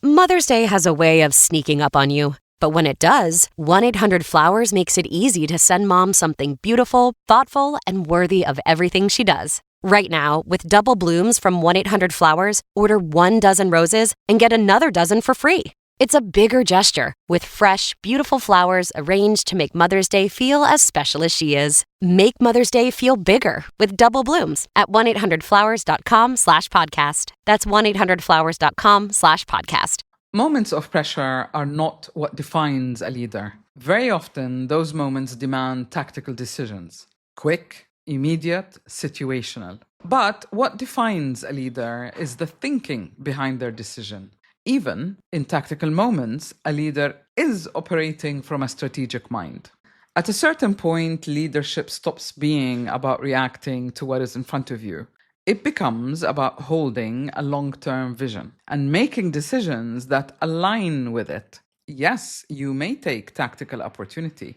Mother's Day has a way of sneaking up on you. But when it does, 1-800-Flowers makes it easy to send mom something beautiful, thoughtful, and worthy of everything she does. Right now, with double blooms from 1-800-Flowers, order 1 dozen roses and get another dozen for free. It's a bigger gesture with fresh, beautiful flowers arranged to make Mother's Day feel as special as she is. Make Mother's Day feel bigger with double blooms at 1-800-Flowers.com/podcast. That's 1-800-Flowers.com/podcast. Moments of pressure are not what defines a leader. Very often, those moments demand tactical decisions. Quick, immediate, situational. But what defines a leader is the thinking behind their decision. Even in tactical moments, a leader is operating from a strategic mind. At a certain point, leadership stops being about reacting to what is in front of you. It becomes about holding a long-term vision and making decisions that align with it. Yes, you may take tactical opportunity.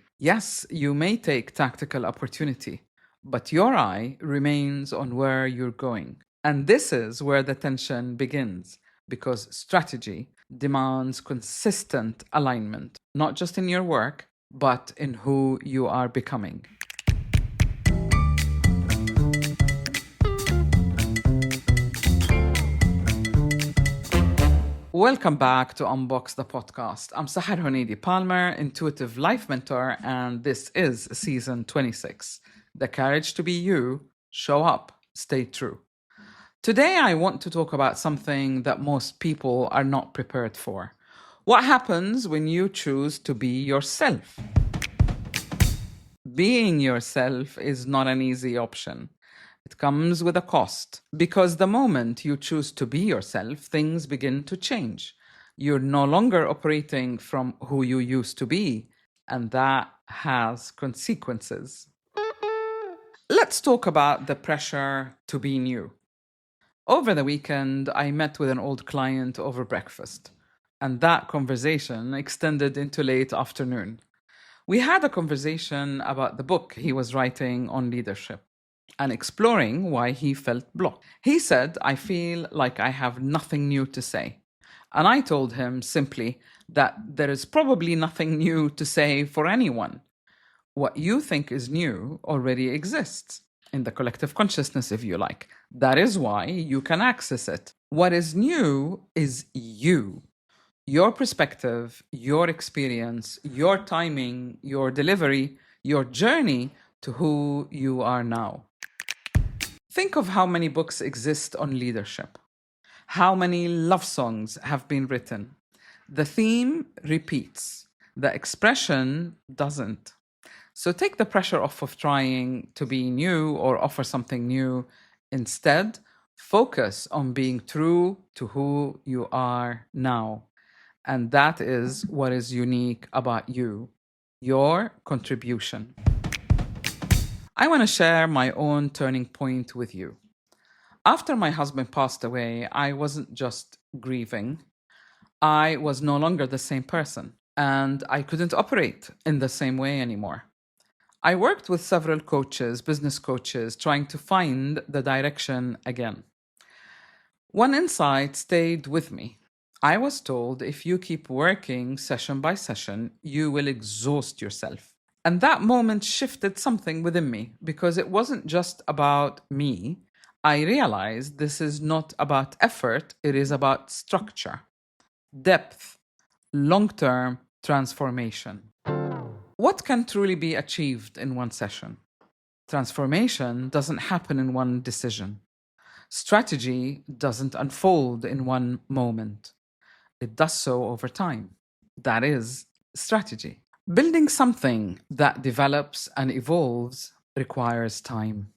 But your eye remains on where you're going. And this is where the tension begins, because strategy demands consistent alignment, not just in your work, but in who you are becoming. Welcome back to Unbox the podcast. I'm Sahar Palmer, intuitive life mentor, and this is season 26. The courage to be you, show up, stay true. Today, I want to talk about something that most people are not prepared for. What happens when you choose to be yourself? Being yourself is not an easy option. It comes with a cost, because the moment you choose to be yourself, things begin to change. You're no longer operating from who you used to be, and that has consequences. Let's talk about the pressure to be new. Over the weekend, I met with an old client over breakfast, and that conversation extended into late afternoon. We had a conversation about the book he was writing on leadership and exploring why he felt blocked. He said, "I feel like I have nothing new to say." And I told him simply that there is probably nothing new to say for anyone. What you think is new already exists in the collective consciousness, if you like. That is why you can access it. What is new is you. Your perspective, your experience, your timing, your delivery, your journey to who you are now. Think of how many books exist on leadership. How many love songs have been written. The theme repeats. The expression doesn't. So take the pressure off of trying to be new or offer something new. Instead, focus on being true to who you are now. And that is what is unique about you, your contribution. I want to share my own turning point with you. After my husband passed away, I wasn't just grieving. I was no longer the same person, and I couldn't operate in the same way anymore. I worked with several coaches, business coaches, trying to find the direction again. One insight stayed with me. I was told if you keep working session by session, you will exhaust yourself. And that moment shifted something within me, because it wasn't just about me. I realized this is not about effort, it is about structure, depth, long-term transformation. What can truly be achieved in one session? Transformation doesn't happen in one decision. Strategy doesn't unfold in one moment. It does so over time. That is strategy. Building something that develops and evolves requires time.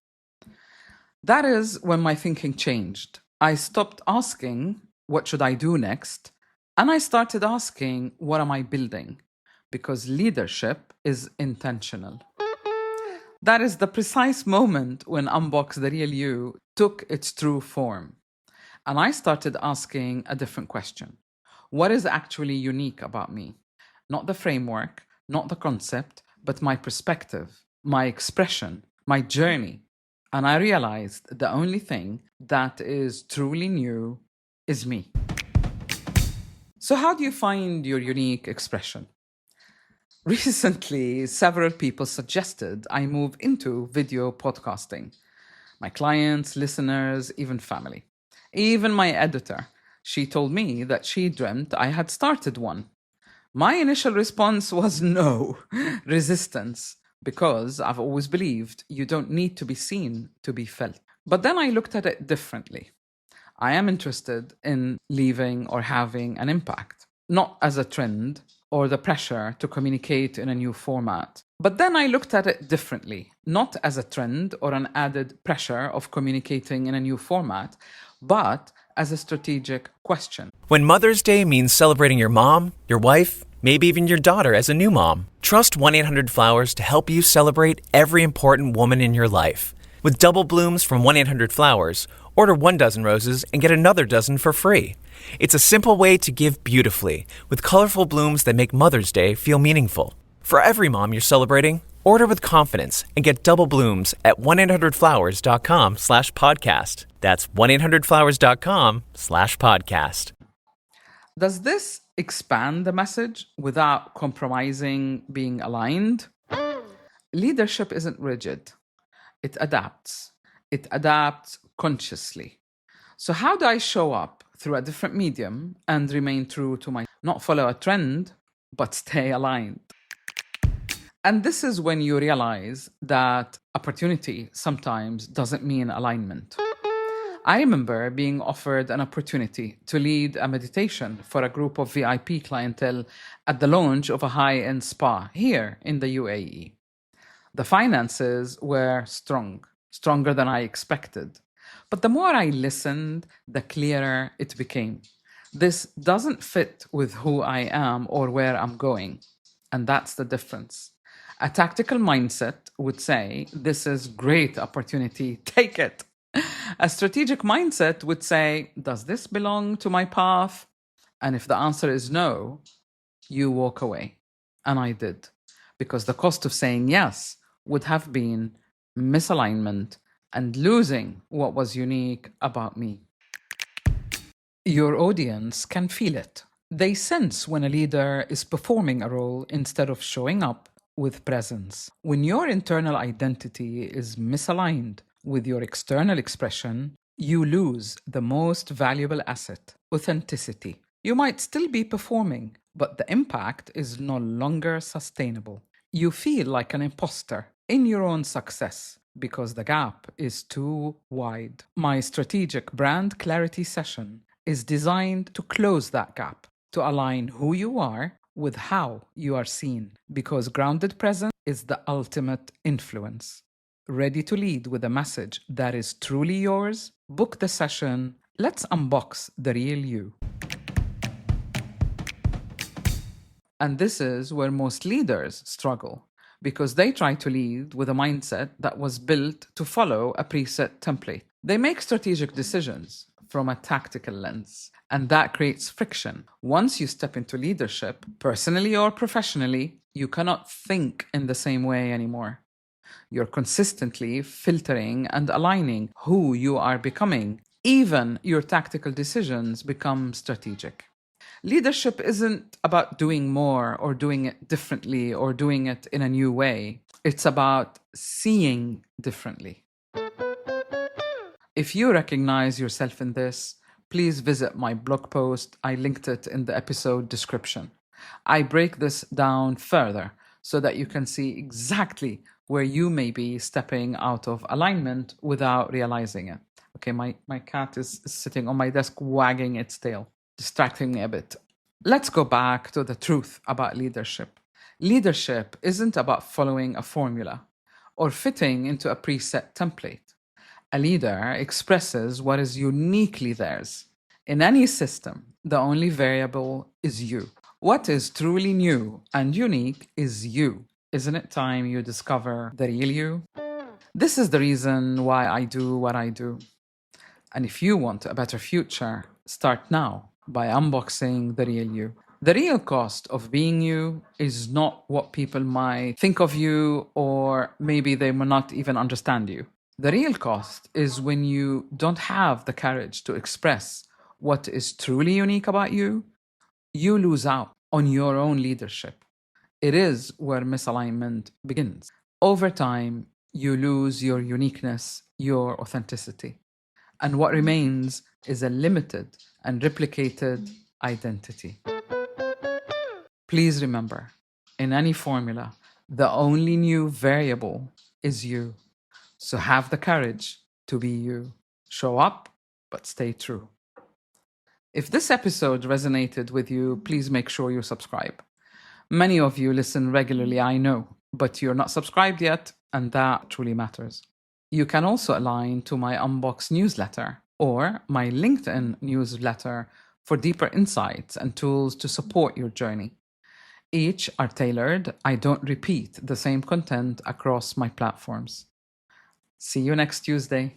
That is when my thinking changed. I stopped asking, what should I do next? And I started asking, what am I building? Because leadership is intentional. That is the precise moment when Unbox the Real You took its true form. And I started asking a different question. What is actually unique about me? Not the framework, not the concept, but my perspective, my expression, my journey. And I realized the only thing that is truly new is me. So, how do you find your unique expression? Recently, several people suggested I move into video podcasting. My clients, listeners, even family. Even my editor. She told me that she dreamt I had started one. My initial response was no, resistance, because I've always believed you don't need to be seen to be felt. But then I looked at it differently. I am interested in leaving or having an impact, not as a trend or the pressure to communicate in a new format. But then I looked at it differently, not as a trend or an added pressure of communicating in a new format, but as a strategic question. When Mother's Day means celebrating your mom, your wife, maybe even your daughter as a new mom, trust 1-800-Flowers to help you celebrate every important woman in your life. With double blooms from 1-800-Flowers, order 1 dozen roses and get another dozen for free. It's a simple way to give beautifully, with colorful blooms that make Mother's Day feel meaningful. For every mom you're celebrating, order with confidence and get double blooms at 1-800-Flowers.com/podcast. That's 1-800-Flowers.com/podcast. Does this expand the message without compromising being aligned? Leadership isn't rigid. It adapts. It adapts consciously. So how do I show up through a different medium and remain true to not follow a trend, but stay aligned? And this is when you realize that opportunity sometimes doesn't mean alignment. I remember being offered an opportunity to lead a meditation for a group of VIP clientele at the launch of a high-end spa here in the UAE. The finances were stronger than I expected. But the more I listened, the clearer it became. This doesn't fit with who I am or where I'm going. And that's the difference. A tactical mindset would say, this is great opportunity, take it. A strategic mindset would say, does this belong to my path? And if the answer is no, you walk away. And I did. Because the cost of saying yes would have been misalignment and losing what was unique about me. Your audience can feel it. They sense when a leader is performing a role instead of showing up with presence. When your internal identity is misaligned with your external expression, you lose the most valuable asset, authenticity. You might still be performing, but the impact is no longer sustainable. You feel like an imposter in your own success because the gap is too wide. My strategic brand clarity session is designed to close that gap, to align who you are with how you are seen, because grounded presence is the ultimate influence. Ready to lead with a message that is truly yours? Book the session. Let's unbox the real you. And this is where most leaders struggle, because they try to lead with a mindset that was built to follow a preset template. They make strategic decisions from a tactical lens, and that creates friction. Once you step into leadership, personally or professionally, you cannot think in the same way anymore. You're consistently filtering and aligning who you are becoming. Even your tactical decisions become strategic. Leadership isn't about doing more or doing it differently or doing it in a new way. It's about seeing differently. If you recognize yourself in this, please visit my blog post. I linked it in the episode description. I break this down further so that you can see exactly where you may be stepping out of alignment without realizing it. Okay, my cat is sitting on my desk wagging its tail, distracting me a bit. Let's go back to the truth about leadership. Leadership isn't about following a formula or fitting into a preset template. A leader expresses what is uniquely theirs. In any system, the only variable is you. What is truly new and unique is you. Isn't it time you discover the real you? This is the reason why I do what I do. And if you want a better future, start now by unboxing the real you. The real cost of being you is not what people might think of you, or maybe they will not even understand you. The real cost is when you don't have the courage to express what is truly unique about you, you lose out on your own leadership. It is where misalignment begins. Over time, you lose your uniqueness, your authenticity. And what remains is a limited and replicated identity. Please remember, in any formula, the only new variable is you. So have the courage to be you. Show up, but stay true. If this episode resonated with you, please make sure you subscribe. Many of you listen regularly, I know, but you're not subscribed yet, and that truly matters. You can also align to my Unbox newsletter or my LinkedIn newsletter for deeper insights and tools to support your journey. Each are tailored. I don't repeat the same content across my platforms. See you next Tuesday.